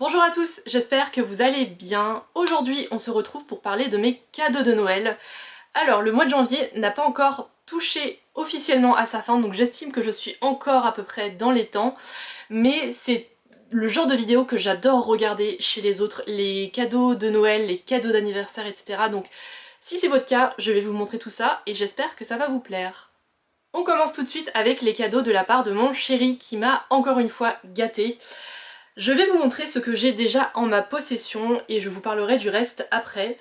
Bonjour à tous, j'espère que vous allez bien. Aujourd'hui, on se retrouve pour parler de mes cadeaux de Noël. Alors, le mois de janvier n'a pas encore touché officiellement à sa fin, donc j'estime que je suis encore à peu près dans les temps, mais c'est le genre de vidéo que j'adore regarder chez les autres, les cadeaux de Noël, les cadeaux d'anniversaire, etc. Donc, si c'est votre cas, je vais vous montrer tout ça et j'espère que ça va vous plaire. On commence tout de suite avec les cadeaux de la part de mon chéri qui m'a encore une fois gâtée. Je vais vous montrer ce que j'ai déjà en ma possession et je vous parlerai du reste après.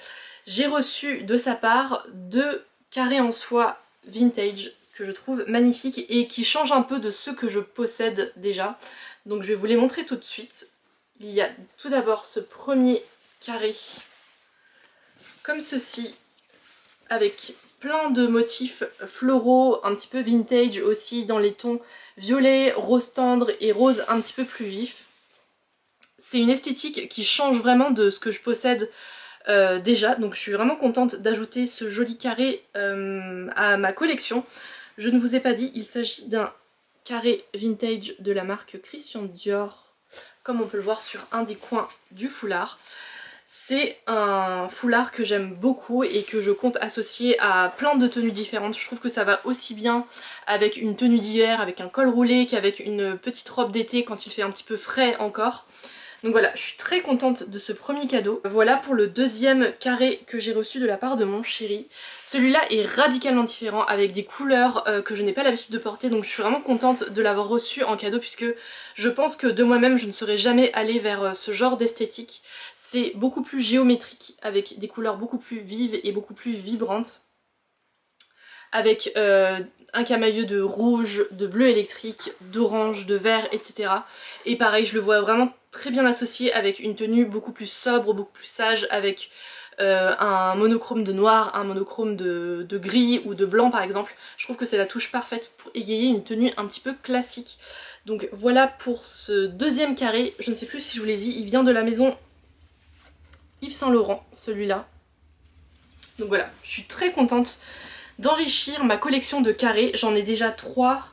J'ai reçu de sa part 2 carrés en soie vintage que je trouve magnifiques et qui changent un peu de ceux que je possède déjà. Donc je vais vous les montrer tout de suite. Il y a tout d'abord ce premier carré comme ceci avec plein de motifs floraux, un petit peu vintage aussi dans les tons violet, rose tendre et rose un petit peu plus vif. C'est une esthétique qui change vraiment de ce que je possède déjà, donc je suis vraiment contente d'ajouter ce joli carré à ma collection. Je ne vous ai pas dit, il s'agit d'un carré vintage de la marque Christian Dior, comme on peut le voir sur un des coins du foulard. C'est un foulard que j'aime beaucoup et que je compte associer à plein de tenues différentes. Je trouve que ça va aussi bien avec une tenue d'hiver, avec un col roulé, qu'avec une petite robe d'été quand il fait un petit peu frais encore. Donc voilà, je suis très contente de ce premier cadeau. Voilà pour le deuxième carré que j'ai reçu de la part de mon chéri. Celui-là est radicalement différent avec des couleurs que je n'ai pas l'habitude de porter, donc je suis vraiment contente de l'avoir reçu en cadeau puisque je pense que de moi-même je ne serais jamais allée vers ce genre d'esthétique. C'est beaucoup plus géométrique avec des couleurs beaucoup plus vives et beaucoup plus vibrantes. Avec un camailleux de rouge, de bleu électrique, d'orange, de vert, etc. Et pareil, je le vois vraiment très bien associé avec une tenue beaucoup plus sobre, beaucoup plus sage, avec un monochrome de noir, un monochrome de gris ou de blanc par exemple. Je trouve que c'est la touche parfaite pour égayer une tenue un petit peu classique. Donc voilà pour ce deuxième carré, je ne sais plus si je vous l'ai dit, il vient de la maison Yves Saint Laurent, celui-là. Donc voilà, je suis très contente d'enrichir ma collection de carrés. J'en ai déjà 3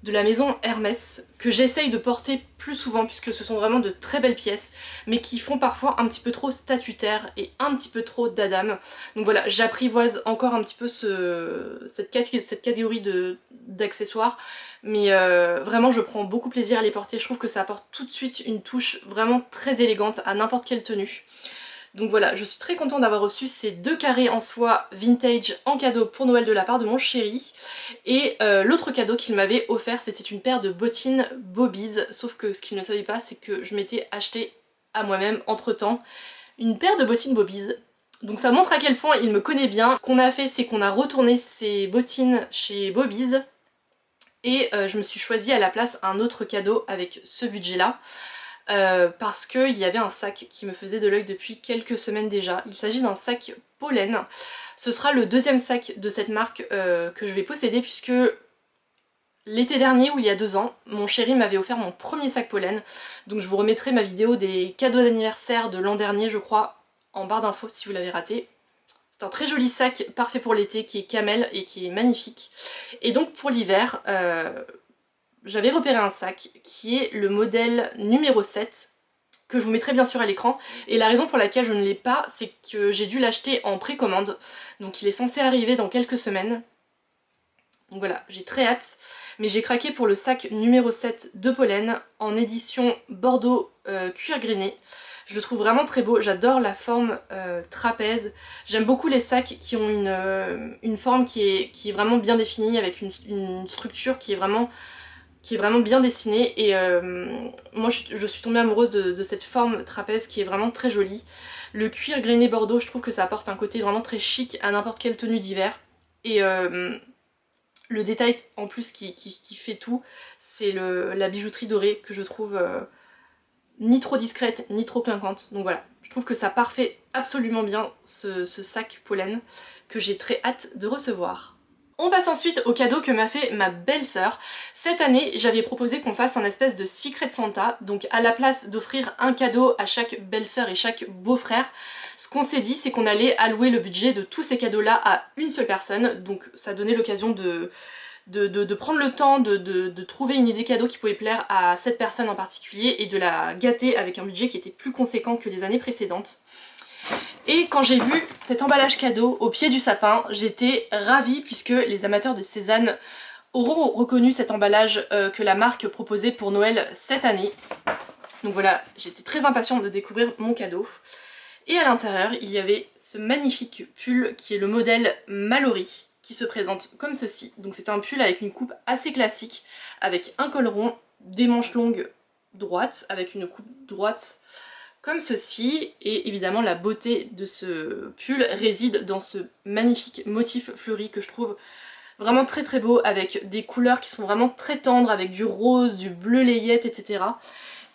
de la maison Hermès que j'essaye de porter plus souvent puisque ce sont vraiment de très belles pièces mais qui font parfois un petit peu trop statutaire et un petit peu trop d'Adam. Donc voilà, j'apprivoise encore un petit peu cette catégorie d'accessoires mais vraiment je prends beaucoup plaisir à les porter. Je trouve que ça apporte tout de suite une touche vraiment très élégante à n'importe quelle tenue. Donc voilà, je suis très contente d'avoir reçu ces 2 carrés en soie vintage en cadeau pour Noël de la part de mon chéri. Et l'autre cadeau qu'il m'avait offert, c'était une paire de bottines Bobies. Sauf que ce qu'il ne savait pas, c'est que je m'étais acheté à moi-même entre temps une paire de bottines Bobies. Donc ça montre à quel point il me connaît bien. Ce qu'on a fait, c'est qu'on a retourné ces bottines chez Bobies. Et je me suis choisi à la place un autre cadeau avec ce budget-là. Parce qu'il y avait un sac qui me faisait de l'œil depuis quelques semaines déjà. Il s'agit d'un sac Pollen. Ce sera le deuxième sac de cette marque que je vais posséder puisque l'été dernier ou il y a 2 ans, mon chéri m'avait offert mon premier sac Pollen. Donc je vous remettrai ma vidéo des cadeaux d'anniversaire de l'an dernier je crois en barre d'infos si vous l'avez raté. C'est un très joli sac parfait pour l'été qui est camel et qui est magnifique. Et donc pour l'hiver, j'avais repéré un sac qui est le modèle numéro 7 que je vous mettrai bien sûr à l'écran et la raison pour laquelle je ne l'ai pas c'est que j'ai dû l'acheter en précommande donc il est censé arriver dans quelques semaines donc voilà j'ai très hâte mais j'ai craqué pour le sac numéro 7 de Pollen en édition Bordeaux cuir grainé. Je le trouve vraiment très beau, j'adore la forme trapèze, j'aime beaucoup les sacs qui ont une forme qui est vraiment bien définie avec une structure qui est vraiment bien dessinée et moi je suis tombée amoureuse de cette forme trapèze qui est vraiment très jolie. Le cuir grainé bordeaux, je trouve que ça apporte un côté vraiment très chic à n'importe quelle tenue d'hiver et le détail en plus qui fait tout, c'est la bijouterie dorée que je trouve ni trop discrète ni trop clinquante. Donc voilà, je trouve que ça parfait absolument bien ce sac Pollen que j'ai très hâte de recevoir. On passe ensuite au cadeau que m'a fait ma belle-sœur. Cette année, j'avais proposé qu'on fasse un espèce de Secret Santa, donc à la place d'offrir un cadeau à chaque belle-sœur et chaque beau-frère, ce qu'on s'est dit c'est qu'on allait allouer le budget de tous ces cadeaux-là à une seule personne, donc ça donnait l'occasion de prendre le temps de trouver une idée cadeau qui pouvait plaire à cette personne en particulier et de la gâter avec un budget qui était plus conséquent que les années précédentes. Et quand j'ai vu cet emballage cadeau au pied du sapin, j'étais ravie puisque les amateurs de Cézanne auront reconnu cet emballage que la marque proposait pour Noël cette année. Donc voilà, j'étais très impatiente de découvrir mon cadeau. Et à l'intérieur, il y avait ce magnifique pull qui est le modèle Mallory, qui se présente comme ceci. Donc c'est un pull avec une coupe assez classique, avec un col rond, des manches longues droites, avec une coupe droite comme ceci. Et évidemment la beauté de ce pull réside dans ce magnifique motif fleuri que je trouve vraiment très très beau, avec des couleurs qui sont vraiment très tendres, avec du rose, du bleu layette, etc.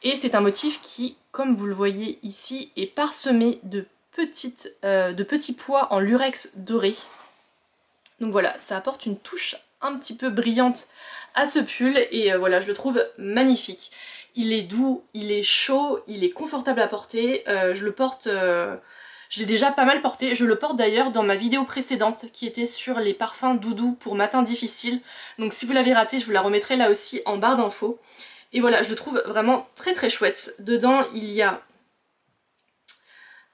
Et c'est un motif qui, comme vous le voyez ici, est parsemé de petits pois en lurex doré. Donc voilà, ça apporte une touche un petit peu brillante à ce pull et voilà, je le trouve magnifique. Il est doux, il est chaud, il est confortable à porter, je le porte... je l'ai déjà pas mal porté, je le porte d'ailleurs dans ma vidéo précédente qui était sur les parfums doudou pour matin difficile. Donc si vous l'avez raté, je vous la remettrai là aussi en barre d'infos. Et voilà, je le trouve vraiment très très chouette. Dedans, il y a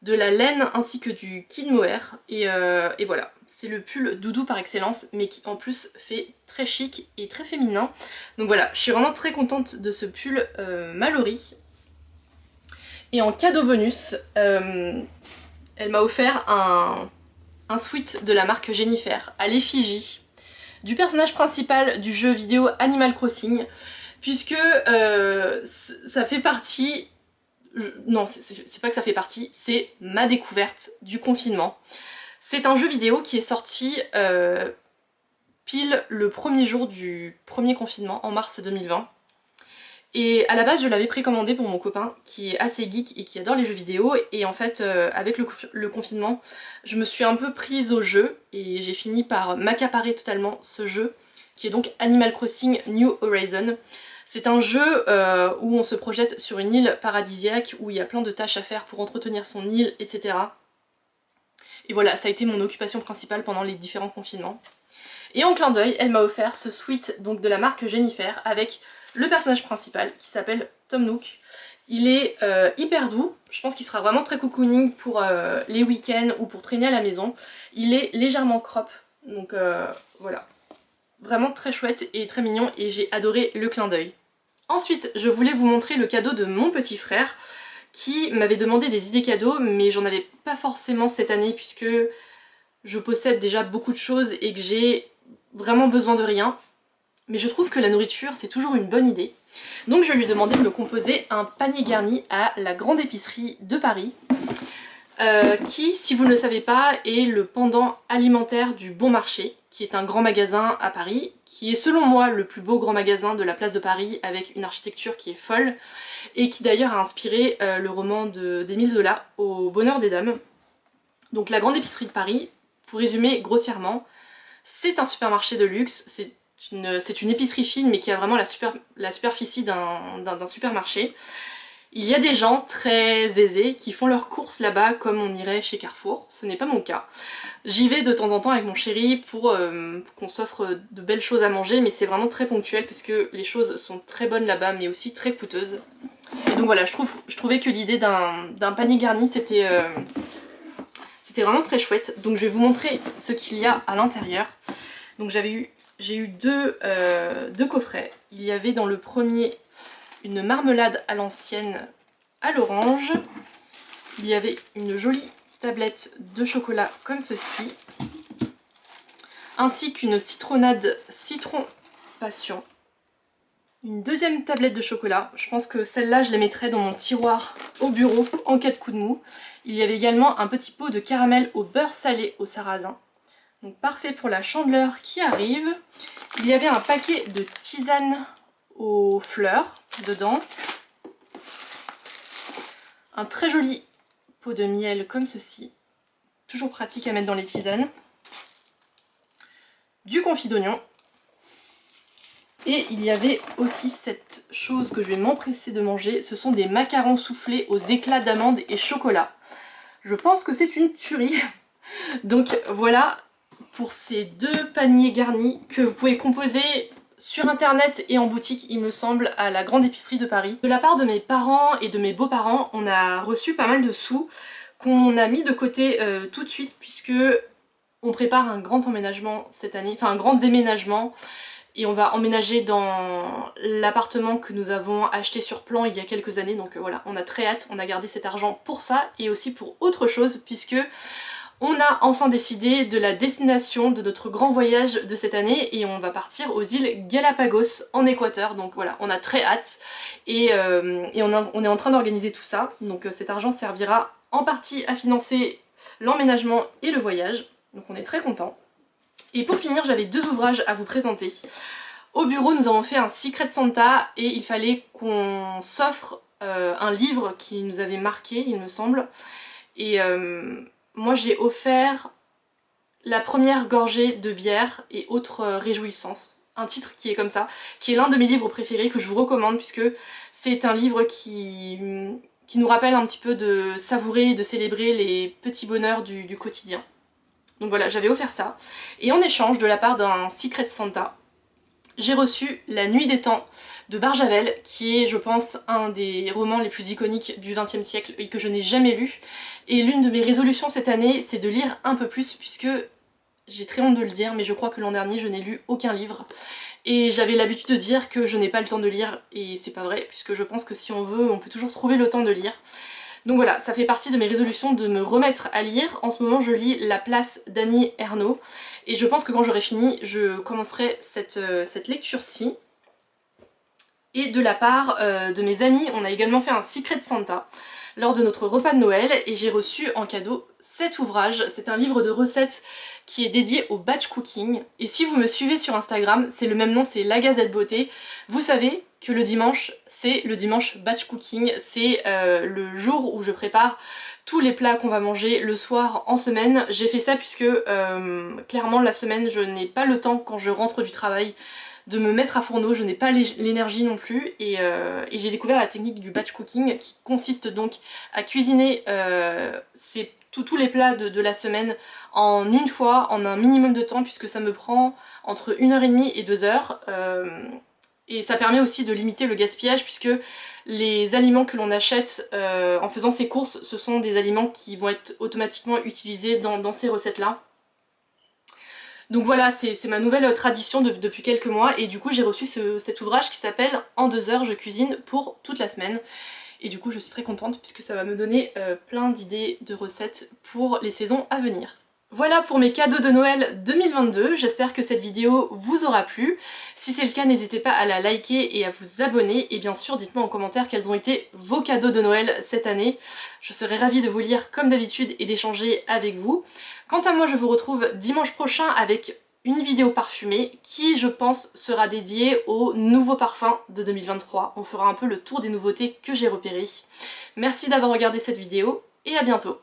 de la laine ainsi que du kid mohair. Et voilà, c'est le pull doudou par excellence, mais qui en plus fait très chic et très féminin. Donc voilà, je suis vraiment très contente de ce pull Mallory. Et en cadeau bonus, elle m'a offert un sweat de la marque Jennifer à l'effigie du personnage principal du jeu vidéo Animal Crossing. Puisque ça fait partie... Non, c'est pas que ça fait partie, c'est ma découverte du confinement. C'est un jeu vidéo qui est sorti pile le premier jour du premier confinement, en mars 2020. Et à la base, je l'avais précommandé pour mon copain, qui est assez geek et qui adore les jeux vidéo. Et en fait, avec le confinement, je me suis un peu prise au jeu et j'ai fini par m'accaparer totalement ce jeu, qui est donc Animal Crossing New Horizon. C'est un jeu où on se projette sur une île paradisiaque, où il y a plein de tâches à faire pour entretenir son île, etc. Et voilà, ça a été mon occupation principale pendant les différents confinements. Et en clin d'œil, elle m'a offert ce sweat donc de la marque Jennifer avec le personnage principal qui s'appelle Tom Nook. Il est hyper doux, je pense qu'il sera vraiment très cocooning pour les week-ends ou pour traîner à la maison. Il est légèrement crop, donc voilà. Vraiment très chouette et très mignon et j'ai adoré le clin d'œil. Ensuite, je voulais vous montrer le cadeau de mon petit frère qui m'avait demandé des idées cadeaux, mais j'en avais pas forcément cette année puisque je possède déjà beaucoup de choses et que j'ai vraiment besoin de rien. Mais je trouve que la nourriture c'est toujours une bonne idée. Donc je lui ai demandé de me composer un panier garni à la grande épicerie de Paris. Qui, si vous ne le savez pas, est le pendant alimentaire du Bon Marché, qui est un grand magasin à Paris, qui est selon moi le plus beau grand magasin de la place de Paris, avec une architecture qui est folle, et qui d'ailleurs a inspiré le roman d'Émile Zola, Au bonheur des dames. Donc la grande épicerie de Paris, pour résumer grossièrement, c'est un supermarché de luxe, c'est une épicerie fine mais qui a vraiment la superficie d'un supermarché. Il y a des gens très aisés qui font leurs courses là-bas comme on irait chez Carrefour, ce n'est pas mon cas. J'y vais de temps en temps avec mon chéri pour qu'on s'offre de belles choses à manger, mais c'est vraiment très ponctuel parce que les choses sont très bonnes là-bas mais aussi très coûteuses. Et donc voilà, je trouvais que l'idée d'un panier garni c'était vraiment très chouette. Donc je vais vous montrer ce qu'il y a à l'intérieur. Donc j'ai eu deux coffrets. Il y avait dans le premier une marmelade à l'ancienne à l'orange. Il y avait une jolie tablette de chocolat comme ceci, ainsi qu'une citronnade citron passion. Une deuxième tablette de chocolat, je pense que celle-là je la mettrai dans mon tiroir au bureau en cas de coup de mou. Il y avait également un petit pot de caramel au beurre salé au sarrasin, donc parfait pour la chandeleur qui arrive. Il y avait un paquet de tisane aux fleurs dedans, un très joli pot de miel comme ceci, toujours pratique à mettre dans les tisanes, du confit d'oignon, et il y avait aussi cette chose que je vais m'empresser de manger, ce sont des macarons soufflés aux éclats d'amandes et chocolat. Je pense que c'est une tuerie. Donc voilà pour ces 2 paniers garnis que vous pouvez composer sur internet et en boutique, il me semble, à la grande épicerie de Paris. De la part de mes parents et de mes beaux-parents, on a reçu pas mal de sous qu'on a mis de côté tout de suite, puisque on prépare un grand emménagement cette année, enfin un grand déménagement, et on va emménager dans l'appartement que nous avons acheté sur plan il y a quelques années. Donc voilà, on a très hâte, on a gardé cet argent pour ça et aussi pour autre chose, puisque on a enfin décidé de la destination de notre grand voyage de cette année et on va partir aux îles Galapagos en Équateur. Donc voilà, on a très hâte et on est en train d'organiser tout ça. Donc cet argent servira en partie à financer l'emménagement et le voyage. Donc on est très contents. Et pour finir, j'avais 2 ouvrages à vous présenter. Au bureau, nous avons fait un Secret Santa et il fallait qu'on s'offre un livre qui nous avait marqué, il me semble. Et moi j'ai offert La première gorgée de bière et autres réjouissances. Un titre qui est comme ça, qui est l'un de mes livres préférés que je vous recommande puisque c'est un livre qui nous rappelle un petit peu de savourer et de célébrer les petits bonheurs du quotidien. Donc voilà, j'avais offert ça. Et en échange, de la part d'un Secret Santa, j'ai reçu La Nuit des Temps de Barjavel, qui est, je pense, un des romans les plus iconiques du XXe siècle et que je n'ai jamais lu. Et l'une de mes résolutions cette année, c'est de lire un peu plus, puisque j'ai très honte de le dire, mais je crois que l'an dernier, je n'ai lu aucun livre. Et j'avais l'habitude de dire que je n'ai pas le temps de lire, et c'est pas vrai, puisque je pense que si on veut, on peut toujours trouver le temps de lire. Donc voilà, ça fait partie de mes résolutions de me remettre à lire. En ce moment, je lis La Place d'Annie Ernaux. Et je pense que quand j'aurai fini, je commencerai cette lecture-ci. Et de la part de mes amis, on a également fait un Secret Santa lors de notre repas de Noël. Et j'ai reçu en cadeau cet ouvrage. C'est un livre de recettes qui est dédié au batch cooking. Et si vous me suivez sur Instagram, c'est le même nom, c'est La Gazette Beauté. Vous savez que le dimanche, c'est le dimanche batch cooking. C'est le jour où je prépare tous les plats qu'on va manger le soir en semaine. J'ai fait ça puisque clairement la semaine, je n'ai pas le temps quand je rentre du travail de me mettre à fourneau, je n'ai pas l'énergie non plus et j'ai découvert la technique du batch cooking qui consiste donc à cuisiner tous les plats de la semaine en une fois, en un minimum de temps puisque ça me prend entre 1h30 et 2h et ça permet aussi de limiter le gaspillage puisque les aliments que l'on achète en faisant ces courses, ce sont des aliments qui vont être automatiquement utilisés dans ces recettes-là. Donc voilà, c'est ma nouvelle tradition depuis quelques mois et du coup j'ai reçu cet ouvrage qui s'appelle En 2 heures je cuisine pour toute la semaine. Et du coup je suis très contente puisque ça va me donner plein d'idées de recettes pour les saisons à venir. Voilà pour mes cadeaux de Noël 2022, j'espère que cette vidéo vous aura plu. Si c'est le cas, n'hésitez pas à la liker et à vous abonner. Et bien sûr, dites-moi en commentaire quels ont été vos cadeaux de Noël cette année. Je serai ravie de vous lire comme d'habitude et d'échanger avec vous. Quant à moi, je vous retrouve dimanche prochain avec une vidéo parfumée qui, je pense, sera dédiée aux nouveaux parfums de 2023. On fera un peu le tour des nouveautés que j'ai repérées. Merci d'avoir regardé cette vidéo et à bientôt.